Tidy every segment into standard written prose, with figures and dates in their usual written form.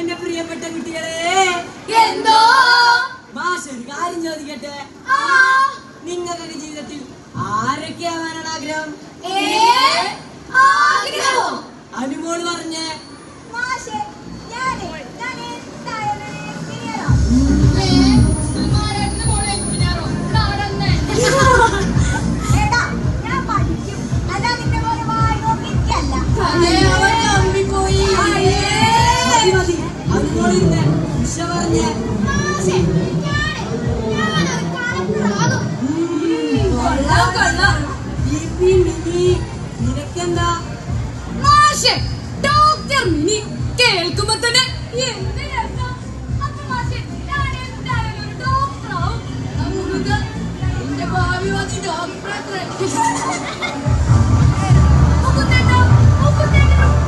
എന്റെ പ്രിയപ്പെട്ട കുട്ടികളെ എന്തോ മാഷൊരു കാര്യം ചോദിക്കട്ടെ, നിങ്ങളുടെ ജീവിതത്തിൽ ആരൊക്കെയാവാനാണ് ആഗ്രഹം? അനുമോള് പറഞ്ഞേ. നിനക്കെന്താ ഡോക്ടർ മിനി കേൾക്കുമ്പോ തന്നെ എന്റെ ഭാവി മതി ഡോക്ടറെ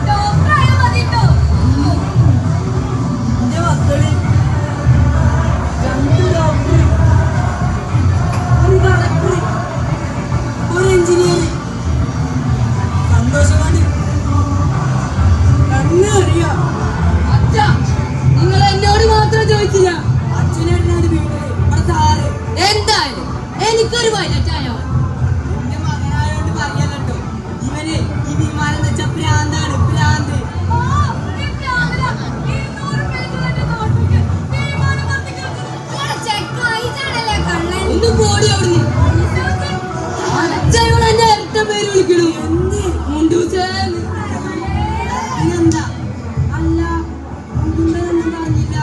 ഡോക്ടറായ മതിട്ടോ. എന്റെ മക്കള് രണ്ട് ഡോക്ടർ, ഒരു കളക്ടർ, ഒരു എഞ്ചിനീയർ. സന്തോഷമാണ്, കണ്ണറിയ. അച്ഛാ, നിങ്ങൾ എന്നോട് മാത്രം ചോദിച്ചില്ല, അച്ഛനായിട്ടാണ് വീട്ടില് ഇവിടെ സാറ്. എന്തായാലും എനിക്കൊരു പൈലറ്റായോ. എന്റെ മകനായോണ്ട് പറയല്ലോ, ഇവന് ഈ വിമാനം വെച്ച ഭ്രാന്താണ്, ഭ്രാന്ത്. ഒന്ന് പോടി അവിടുന്ന്. അച്ഛൻ എന്റെ ഇരട്ട പേര് വിളിക്കണു. എന്താ അല്ല ഒന്നും പറഞ്ഞില്ല.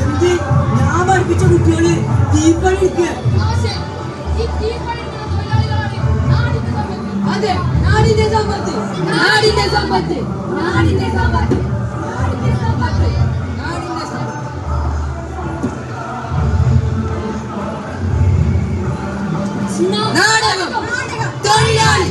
എന്ത് ഞാൻ പഠിപ്പിച്ച കുട്ടികള് തീപ്പണിക്ക്? അതെ, നാടിന്റെ സമ്പത്ത്, നാടിന്റെ സമ്പത്ത്, നാടിന്റെ സമ്പത്ത്, നാടിന്റെ സമ്പത്ത്, നാടിന്റെ സമ്പത്ത്. നാടകം, തൊഴിലാളി.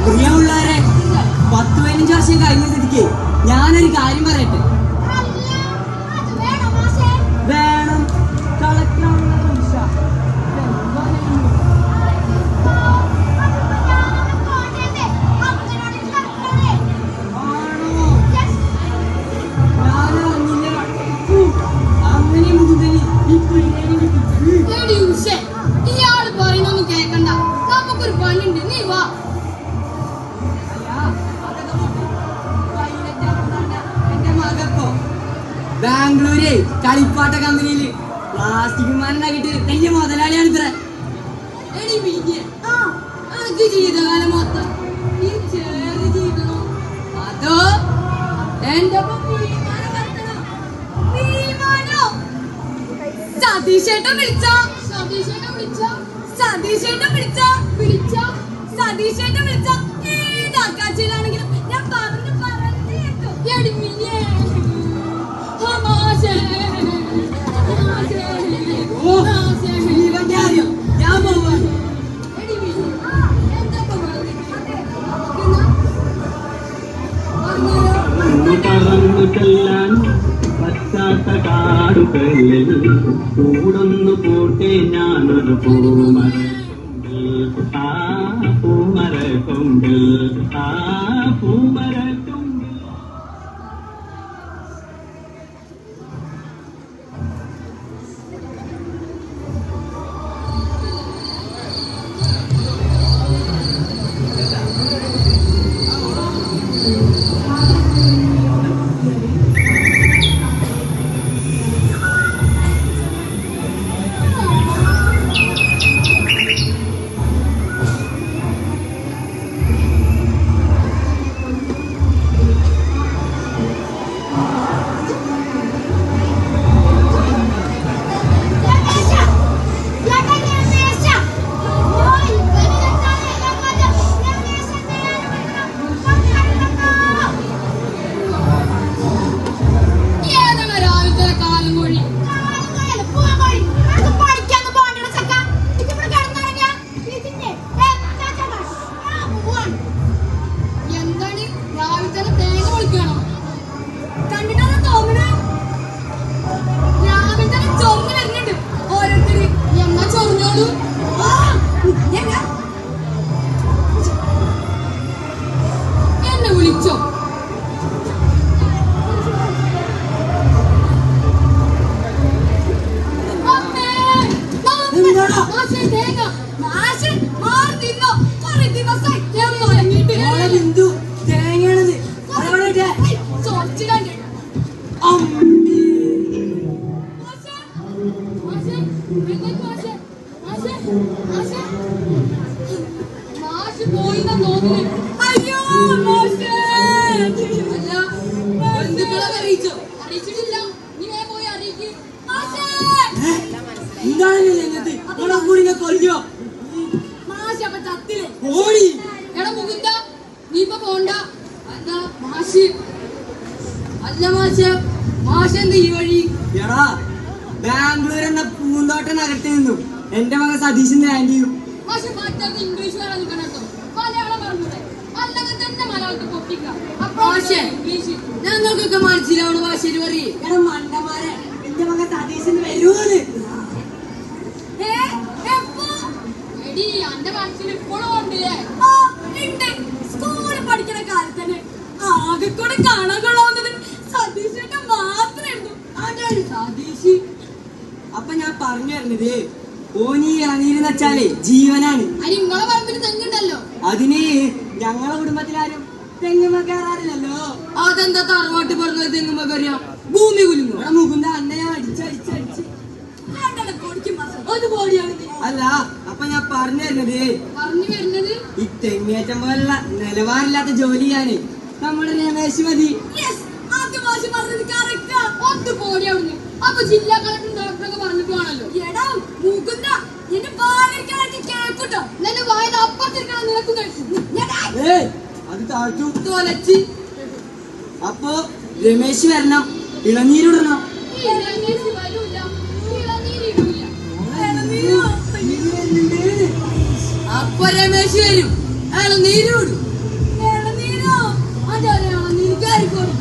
പ്രിയമുള്ളവരെ, 10-15 വർഷം കഴിഞ്ഞ സ്ഥിതിക്ക് ഞാനൊരു കാര്യം പറയട്ടെ. വേണം, കളക്ടറാണുള്ള പരീക്ഷ. ഇയാള് പറയുന്നൊന്നും കേക്കണ്ട, നമുക്കൊരു പണിയുണ്ട്, നീ വാ. ബാംഗ്ലൂര് കളിപ്പാട്ട കമ്പനിയില് പ്ലാസ്റ്റിക് വിമാനണ്ടാക്കിട്ട് വലിയ മുതലാളിയാണ് ഇത്ര. എടി പിന്നെ അനക്ക് ജീവിതകാലം മൊത്തം നീ ചേർന്ന് ജീവിക്കണോ, അതോ എന്റെ സതീശേട്ടൻ വിളിച്ച സതീശേട്ടൻ വിളിച്ച സതീശേട്ടൻ വിളിച്ച വിളിച്ച സതീശേട്ടൻ വിളിച്ച ഏതാക്കാച്ചിലാണെങ്കിലും ഞാൻ പറഞ്ഞു കേട്ടോ. എടി മിനിയേ ഞാൻ പോവാണ്. പറന്നു ചെല്ലാൻ പറ്റാത്ത കാടുകളിൽ കൂടൊന്നു പോട്ടെ ഞാനൊരു പൂമരക്കൊമ്പിൽ, ആ പൂമരക്കൊമ്പിൽ, ആ പൂമരക്കൊമ്പിൽ. ബാംഗ്ലൂർ എന്ന പൂന്തോട്ടം നഗരത്തിൽ നിന്നും എന്റെ മകൻ സതീഷിന്റെ ആന്റിയും ഇംഗ്ലീഷ് ഞങ്ങൾക്കൊക്കെ മനസ്സിലാവണ ഭാഷയിൽ പറയേ. എടാ മണ്ടന്മാരെ, എന്റെ മകൻ സതീഷിന് വരൂന്ന്. എന്റെ മനസ്സിൽ ഇപ്പോഴും ഉണ്ടല്ലേ? സ്കൂളിൽ പഠിക്കുന്ന കാലത്ത് തന്നെ ആകെ കൂടെ കാണാൻ കൊള്ളാവുന്നത് സതീഷിനൊക്കെ മാത്രമായിരുന്നു. സതീഷ് അപ്പൊ ഞാൻ പറഞ്ഞു തരുന്നത്, ഓനി ഇളനീരെന്ന് വെച്ചാലേ ജീവനാണ്. അതിന് നിങ്ങളെ പറമ്പിൽ തെങ്ങുണ്ടല്ലോ. അതിന് ഞങ്ങളെ കുടുംബത്തിലാരും തെങ്ങുമ്മ കയറാറില്ലല്ലോ. അതെന്താ തറവാട്ട് പറഞ്ഞത് തെങ്ങുമ്പോ കയറിയാ ഭൂമി കുലുങ്ങോ? മുകുന്ദ അന്നെ ഞാൻ അടിച്ചടിച്ചടിച്ച് അത് പോടിയാണ്. അല്ല, അപ്പൊ ഞാൻ പറഞ്ഞു തരുന്നത്, പറഞ്ഞു വരുന്നത് ഈ തെങ്ങേറ്റം പോലുള്ള നിലവാരമില്ലാത്ത ജോലി ചെയ്യാന് നമ്മുടെ രമേശ് മതി. ഒത്ത് പോടി അവിടുന്ന്. അപ്പൊ ജില്ലാ കളക്ടർ ഡോക്ടറൊക്കെ പറഞ്ഞിട്ട് വേണല്ലോ. എടാ മുകുന്ദ, എന്റെ പാലക്കാട്ട് കേൾക്കുട്ടോ. എന്നെ വായത് അപ്പത്തിരിക്കണം നിനക്കും കഴിച്ചു അത് താഴ്ത്തു തോലച്ച്. അപ്പൊ രമേശ് വരണം, ഇളനീരിടണം. അപ്പൊ രമേശ് വരും, ഇളനീര് വിടും. ഇളനീരോ? അതെ ഇളനീര് കയറിക്കോളും.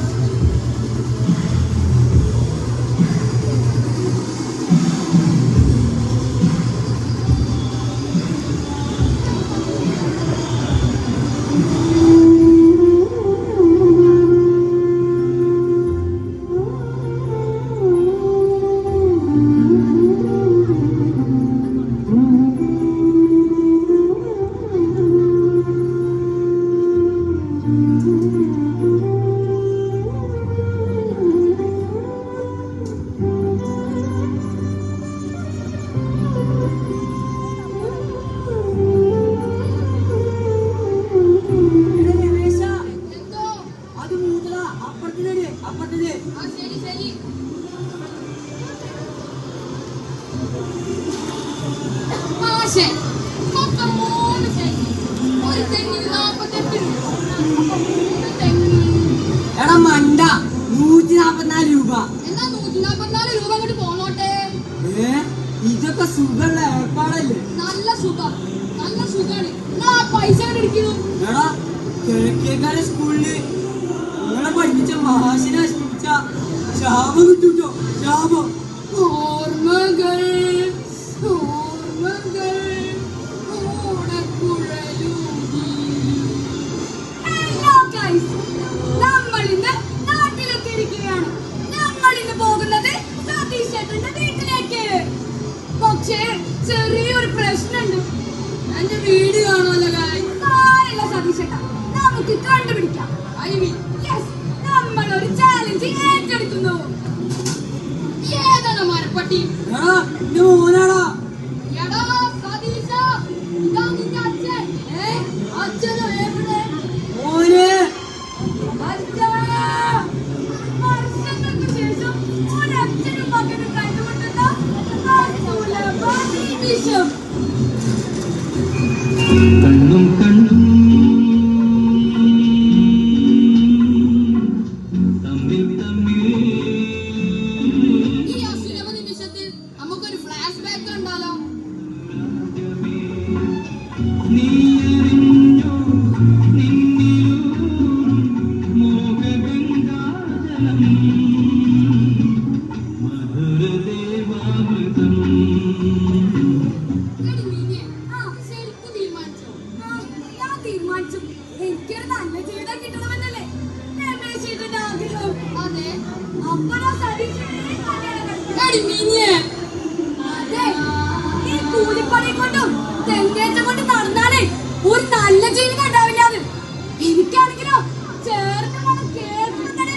എടാ മണ്ട, 144 രൂപ. എന്നാ 144 രൂപ അങ്ങോട്ട് പോന്നോട്ടെ. ഇതൊക്കെ സുഖമുള്ള ഏർപ്പാടല്ലേ? നല്ല സുഖം, നല്ല സുഖാണ്. എന്നാ ആ പൈസ എടുക്കുന്നു. എടാ, കിഴക്കേക്കാരെ സ്കൂളില് നിങ്ങളെ പഠിപ്പിച്ച മാഷിനെ നശിപ്പിച്ച ശാപം കിട്ടൂട്ടോ, ശാപം. ഓർമ്മകൾ ഓർമ്മകൾ ഓടക്കുഴലൂതി. ഹലോ ഗൈസ്, നമ്മൾ ഇന്ന് നാട്ടിലെത്തിയിരിക്കുകയാണ്. നമ്മൾ ഇന്ന് പോകുന്നത് സതീഷ് ചേട്ടന്റെ വീട്ടിലേക്ക്. പക്ഷേ ചെറിയൊരു പ്രശ്നമുണ്ട്. എന്റെ വീട് കാണുമല്ലോ ഗായ്സ്. സാരമില്ല സതീഷ് ചേട്ടാ, നമുക്ക് കണ്ടുപിടിക്കാം. യെസ്, നമ്മൾ ഒരു ചാലഞ്ച് ഏറ്റെടുക്കുന്നു. ഏതാണ് മരപ്പട്ടി? എടാ, എന്റെ മോനാടാ. എടാ സതീശ, ഇതാ നിന്റെ അച്ഛൻ. അച്ഛനോ എവിടെ? മോനെ, അച്ഛാ, വർഷങ്ങൾക്ക് ശേഷം ഒരച്ഛനും മകനും കണ്ടുമുട്ടുന്ന സുലഭ നിമിഷം. കണ്ണും കണ്ണും തമ്മിൽ തമ്മിൽ ഈ അസുലഭ നിമിഷത്തിൽ നമുക്കൊരു ഫ്ലാഷ് ബാക്ക് കണ്ടാലോ? നീ എറിഞ്ഞോ നിന്നിലൂറും മോഹഗംഗാജലം മധുരദേവാമൃതം. ശരിക്കും തീരുമാനിച്ചോ? ഞാൻ തീരുമാനിച്ചു. എനിക്കൊരു നല്ല ജീവിതം കിട്ടണമെന്നല്ലേ രമേശ് ചേട്ടന്റെ ആഗ്രഹം. അതെ. അപ്പോഴാ സതീഷ് ചേട്ടനെ കല്യാണം കഴിച്ചത്. എടി മിനിയെ, അതെ, ഈ കൂലിപ്പണി കൊണ്ടും തെങ്ങേറ്റം കൊണ്ട് നടന്നാലേ ഒരു നല്ല ജീവിതം ഉണ്ടാവില്ലാന്ന്. എനിക്കാണെങ്കിലോ ചേർന്ന് മണം കേൾക്കുന്നത്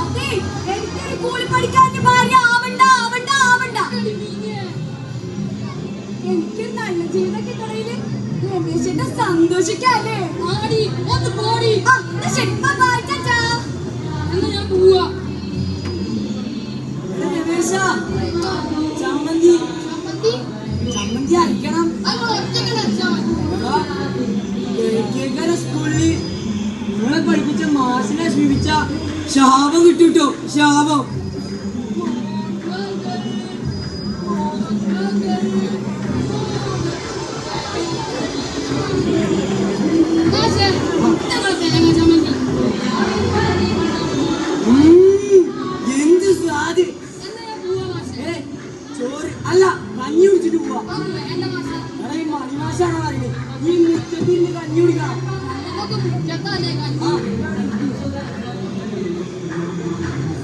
അതെ, എനിക്കൊരു കൂലിപ്പണിക്കാരന്റെ ഭാര്യ ആവണ്ട ആവണ്ട ആവണ്ട. എനിക്ക് നല്ല ജീവിതം കിട്ടണേല് രമേശിന്റെ സന്തോഷിക്കാല്ലേ. ആടി ഒന്ന് പോടി. ആ, എന്നാ ശരി, ബൈ ടാറ്റാ. എന്നാ ഞാൻ പോവാ. രമേശ ചമ്മന്തി ചമ്മന്തി ചമ്മന്തി അരക്കണം. നമ്മൾ ഒറ്റക്കല്ല അച്ഛാ. കേക്കേക്കാരെ സ്കൂളില് നിങ്ങളെ പഠിപ്പിച്ച മാസിനെ ശ്രമിച്ച ശാപം കിട്ടൂട്ടോ, ശാപം. മാഷേ, ഞങ്ങളെ തേങ്ങ ചമ്മന്തി. എന്ത് സ്വാദ്. എന്നാ ഞാൻ പോവാ മാഷേ. ചോറ് അല്ല കഞ്ഞി കുടിച്ചിട്ട് പോവാ. വേണ്ട മാഷേ. എടാ ഈ മണിമാഷാണ് പറയുന്നത്, ഈ മുറ്റത്തിന് കഞ്ഞി കുടിക്കണം. നമുക്ക് മുറ്റത്തല്ലേ കഞ്ഞി.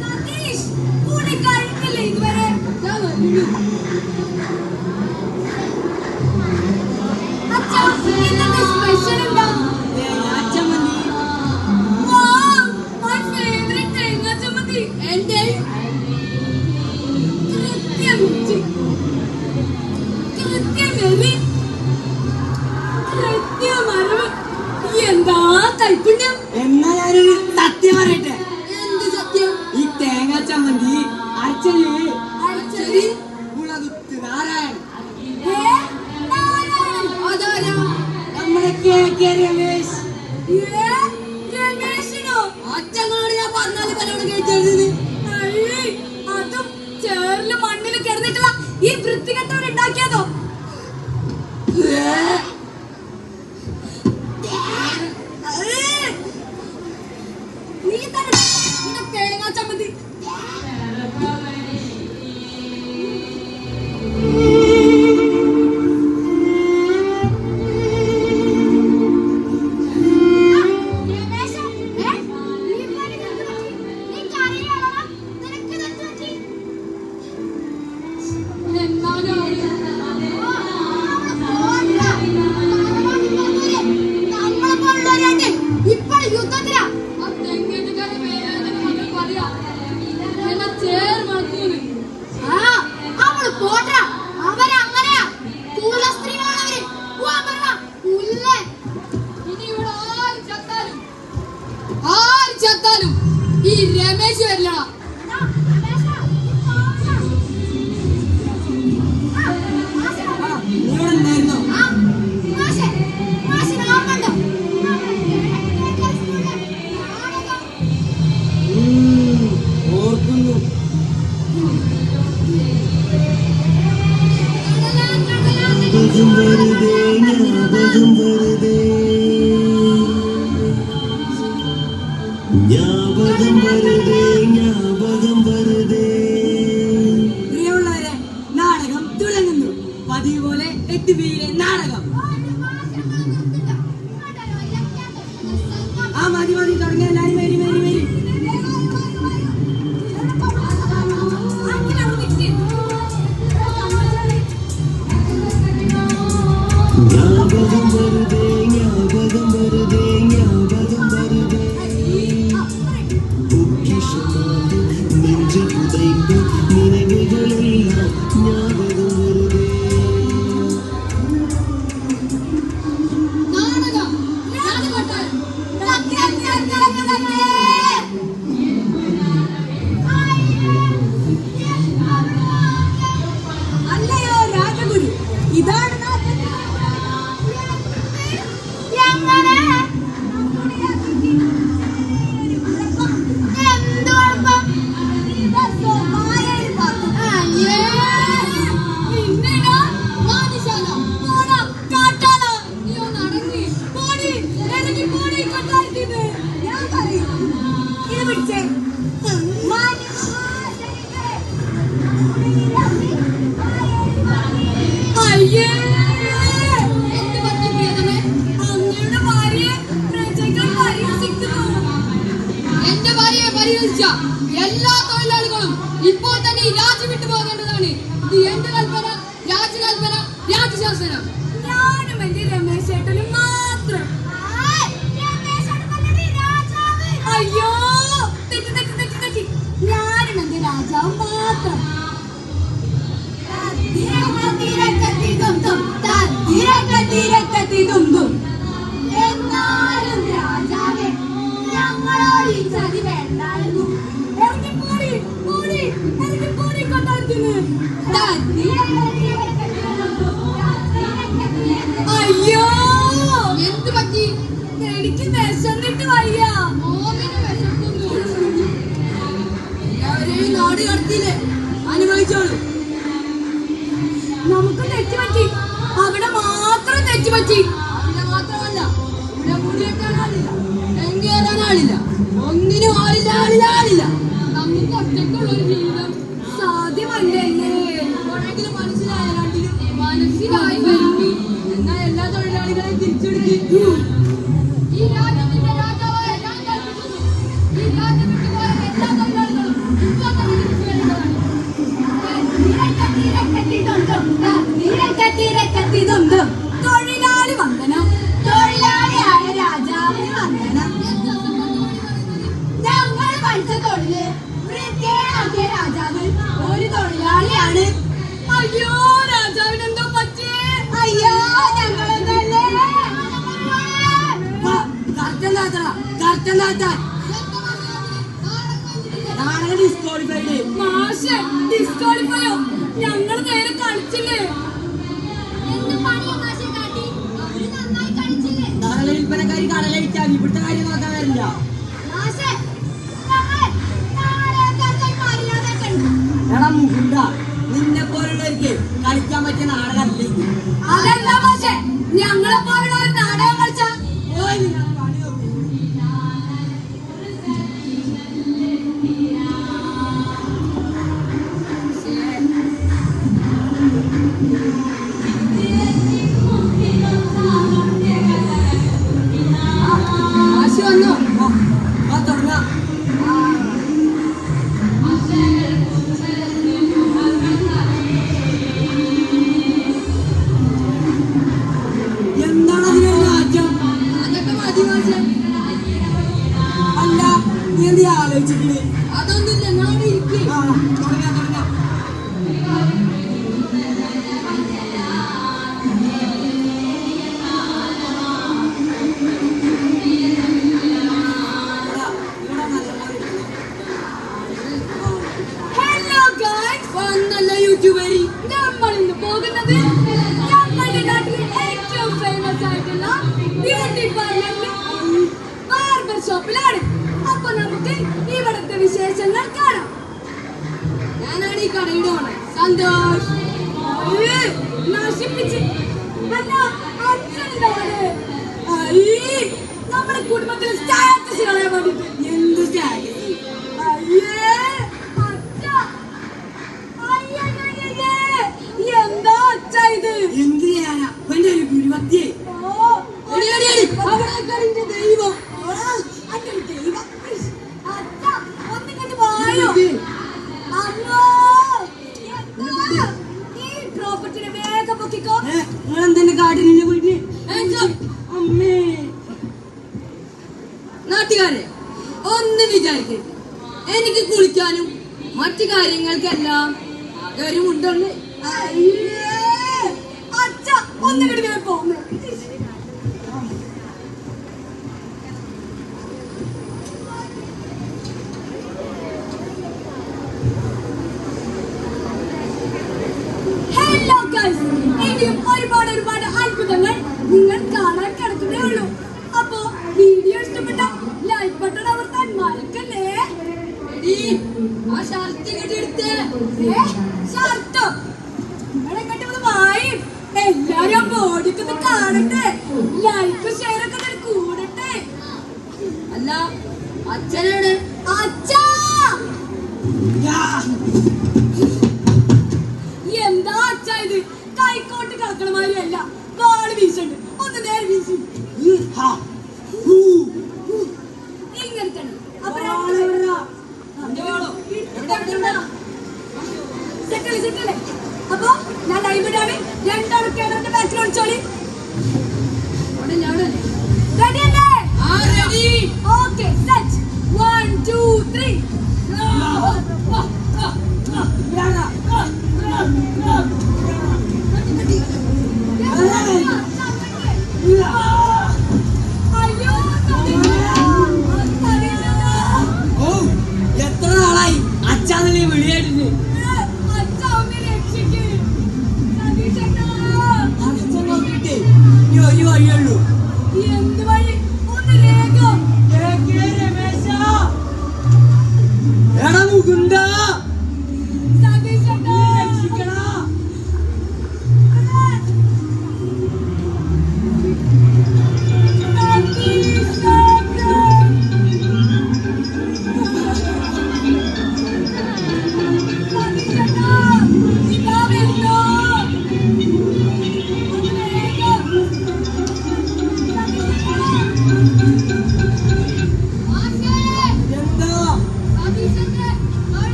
സതീഷ്, കൂടി കഴിഞ്ഞില്ലേ ഇതുവരെ? ഞാൻ വരുന്നു. അച്ഛാ, ഇന്നത്തെ സ്പെഷ്യൽ എന്താ? ചമ്മന്തി. Wow, my favorite തേങ്ങാ ചമ്മന്തി. എന്റെ കൃത്യമുച്ചി, കൃത്യമരി, കൃത്യമരവ്. എന്താ കൈപ്പുണ്യം. എന്നാ ഞാനൊരു സത്യം പറയട്ടെ. എന്ത് സത്യം? ഈ തേങ്ങാ ചമ്മന്തി അരച്ചല് അരച്ചത് മുളകുത്ത് നാരായൺ. നാരായണൻ. അതാരാ? നമ്മുടെ കെ രമേശ്. രമേശിനോ? അച്ഛനോട് ഞാൻ പറഞ്ഞാല് പലവിടെ കഴിച്ചത്. അയ്യേ, അതും ചേറില് മണ്ണിൽ കിടന്നിട്ടുള്ള ഈ വൃത്തികെട്ടവൻ ഉണ്ടാക്കിയതോ? നീ തന്നെ നിന്റെ തേങ്ങാ ചമ്മന്തി. എന്നാലും ഇപ്പോൾ യുദ്ധത്തിലാ. ആ തെങ്ങേറ്റക്കാരെ പേരാണ് മകൾ പറയാ. എന്നെ ചേർ മണക്കൂന്ന്. ആ, അവള് പോട്ടെ. അവരങ്ങനെയാ, കുല സ്ത്രീകളാണവര്. പുല്ല്. ഇനി ഇവിടെ ആര് ചത്താലും ഈ രമേശ് വരില്ലടാ. നീ ഇവിടെ ഉണ്ടായിരുന്നോ? ഓർക്കുന്നു. ജ്ഞാപകം വെറുതെ ജ്ഞാപകം വെറുതെ ജ്ഞാപകം വെറുതെ ജ്ഞാപകം വെറുതെ. പ്രിയമുള്ളവരെ, നാടകം തുടങ്ങുന്നു. പതിവ് പോലെ 8 ബിയിലെ നാടകം. ആ മതി മതി, തുടങ്ങിയ എല്ലാവരും വരി വരി വരി. ജ്ഞാപകം വെറുതെ ജ്ഞാപകം വെറുതെ ജ്ഞാപകം വെറുതെ. പൊക്കിഷമാത് നെഞ്ചിൽ പുതയ്ക്കും നിലവുകളെല്ലാം ജ്ഞാപകം വെറുതെ. നാടകം രാജകൊട്ടാരം. അല്ലയോ രാജഗുരു, ഇതാണ് അയ്യേ, പിന്നെടാ, വാദിശാല. പോടാ, കാട്ടാളാ. നീ ഒന്ന് അടങ്ങി. പോടി, എനിക്ക് പോടി കൊട്ടാരത്തിന്ന്. ഞാൻ പറയും. ഇത് പിടിച്ചേ. അയ്യേ, എന്ത് പറ്റി പ്രിയതമേ? അങ്ങയുടെ ഭാര്യയെ പ്രജകൾ പരിഹസിക്കുന്നു. എന്റെ ഭാര്യയെ പരിഹസിച്ച എല്ലാ തൊഴിലാളികളും ഇപ്പോൾ തന്നെ ഈ രാജ്യം വിട്ടു പോകേണ്ടതാണ്. ഇത് എന്റെ കൽപ്പന, രാജകൽപ്പന, രാജശാസനം. ഞാനും എന്റെ രമേശേട്ടനും മാത്രം. അയ്യോ തെറ്റി തെറ്റി തെറ്റി തെറ്റി ഞാനും എന്റെ രാജാവ് മാത്രം. എന്നാലും രാജാവേ ഞങ്ങളോട് ഈ ചതി വേണ്ടായിരുന്നു. ഇറങ്ങിപ്പോടി പോടി ഇറങ്ങിപ്പോടി കൊണ്ടാടുന്നു. അയ്യോ എന്ത് പറ്റി? എനിക്ക് വിശന്നിട്ട് വയ്യ. എല്ലാവരെയും നാട് കടത്തിയില്ലേ, അനുഭവിച്ചോളൂ. നമുക്ക് തെറ്റുപറ്റി, അവിടെ മാത്രം തെറ്റുപറ്റി. അവിടെ മാത്രമല്ല, ഇവിടെ മുടിയെട്ടാൻ ആളില്ല, എങ്കേറാൻ ആളില്ല, ഒന്നിനും ആളില്ല ആളില്ല ആളില്ല. നമുക്ക് ഒറ്റക്കുള്ളൊരു ജീവിതം സാധ്യമല്ലേ? ഇപ്പോഴെങ്കിലും മനസ്സിലായ രണ്ടിനും മനസ്സിലായി വരുന്നു. എന്നാൽ എല്ലാ തൊഴിലാളികളെയും തിരിച്ചെടുക്കും. ഈ രാജ്യത്തിന്റെ രാജാവായ ഞാൻ കൽപ്പിക്കുന്നു, ഈ രാജ്യം വിട്ടുപോയ എല്ലാ തൊഴിലാളികളും ഇപ്പോൾ തന്നെ തിരിച്ചു വരേണ്ടതാണ്. തൊഴിലാളി വന്ദനം. തൊഴിലാളിയായ രാജാവിന് വന്ദനം. ഞങ്ങൾ പഠിച്ച തൊഴില് വൃത്തിയാക്കിയ രാജാവ് ഒരു തൊഴിലാളിയാണ്. അയ്യോ രാജാവിന് എന്തോ പറ്റിയേ? അയ്യോ ഞങ്ങളെന്തല്ലേ മാഷെ ഡിസ്ക്വാളിഫയോ? ഞങ്ങൾ നേരെ കളിച്ചില്ലേ? വിൽപ്പനക്കാരി കടലടിക്കാൻ ഇവിടുത്തെ കാര്യം നോക്കാൻ വരില്ല. എടാ മുകുന്ദ, നിന്നെ പോലുള്ളവർക്ക് കളിക്കാൻ പറ്റിയ നാടകമല്ലേ ഇത്? അതെന്താ മാഷെ ഞങ്ങളെ പോലുള്ള ഒരു നാടകം കളിച്ചാ? ഓയ് നിങ്ങൾ പണി നോക്ക്. ആശി വന്നോ? തുടങ്ങാം. എന്താണ് അതിനൊരു മാറ്റം? അതൊക്കെ മതി മാഷെ. അല്ല, നീ എന്ത് ആലോചിച്ചിട്ട്? അതൊന്നുമില്ല, ഞാൻ ഇരിക്കും. തുടങ്ങാം. ഹലോ ഗൈസ്, വന്നല്ല യൂട്യൂബറി. നമ്മൾ ഇന്ന് പോകുന്നത് നമ്മുടെ നാട്ടിലെ ഏറ്റവും ഫേമസ് ആയിട്ടുള്ള ബ്യൂട്ടി പാർലറിലെ ബാർബർ ഷോപ്പിലാണ്. അപ്പൊ നമുക്ക് ഇവിടുത്തെ വിശേഷങ്ങൾ കാണാം. ഞാനാണ് ഈ കടയുടെ ഓണർ സന്തോഷ്. അയ്യേ, നശിപ്പിച്ച്. അല്ല, അച്ഛനുണ്ടാവണേ. അയ്യേ, നമ്മുടെ കുടുംബത്തിലെ സ്റ്റാറ്റസ് കളയാൻ വേണ്ടിട്ട്. എന്ത് സ്റ്റാറ്റസ്? അയ്യേ, അച്ഛ. അയ്യയ്യയ്യേ, എന്താ അച്ഛ ഇത്? എന്ത് ചെയ്യാനാ? എന്റെ ഒരു ഗുരുഭക്തിയെ. ഓ, എടി, എടി, എടി, അവിടേക്കാണ് എന്റെ ദൈവം. അച്ഛ, ദൈവം. അച്ഛ, ഒന്നിങ്ങോട്ട് വായോ. അമ്മോ, എന്താ? ഈ പ്രോപ്പർട്ടിയുടെ വേഗം പൊക്കിക്കോ. നിങ്ങളെന്തെന്റെ കാട്ടിനെ പോയിട്ട്? അമ്മേ, നാട്ടുകാരെ ഒന്ന് വിചാരിക്കരുത്, എനിക്ക് കുളിക്കാനും മറ്റു കാര്യങ്ങൾക്കെല്ലാം ഒരു മുണ്ടുണ്ട്. അയ്യേ, അച്ഛ, ഒന്നിങ്ങോട്ട് ഞാൻ പോന്നു. ഹലോ ഗൈസ്, ഇനിയും ഒരുപാട് അത്ഭുതങ്ങൾ നിങ്ങൾ കാണാൻ കിടക്കുന്നേ ഉള്ളൂ. അപ്പോ വീഡിയോ ഇഷ്ടപ്പെട്ട ലൈക്ക് ബട്ടൺ അമർത്താൻ മറക്കല്ലേ. എടി, ആ ഷർട്ട് ഇങ്ങോട്ട് എടുത്തേ. ഷർട്ടോ നിങ്ങളെ കണ്ടത് വായി. എല്ലാരും ആ ബോഡിക്കൊന്ന് കാണട്ടെ. ലൈക്ക് ഷെയർ ഒക്കെ ഒന്ന് കൂടട്ടെ. അല്ല, അച്ഛനാണ്. അച്ഛാ, എന്താ അച്ഛാ ഇത്? കൈക്കോട്ട് കളക്കണ മാതിരിയല്ല, വാള് വീശുണ്ട്. ഒന്ന് നേരെ വീശി. ഇങ്ങനെ തന്നെ. അപ്പൊ സെറ്റല്ലേ? അപ്പൊ ഞാൻ ലൈവ് ഇടാണ്. രണ്ടാളും കേരളത്തിന്റെ ബാക്കിൽ ഒളിച്ചോളി. അവിടെ ഞാനല്ലേ? റെഡി അല്ലേ? ആ, ready. Okay, set.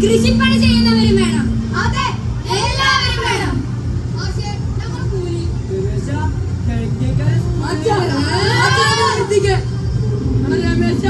കൃഷിപ്പണി ചെയ്യുന്നവരും വേണം. അതെ, എല്ലാവരും വേണം. രമേശ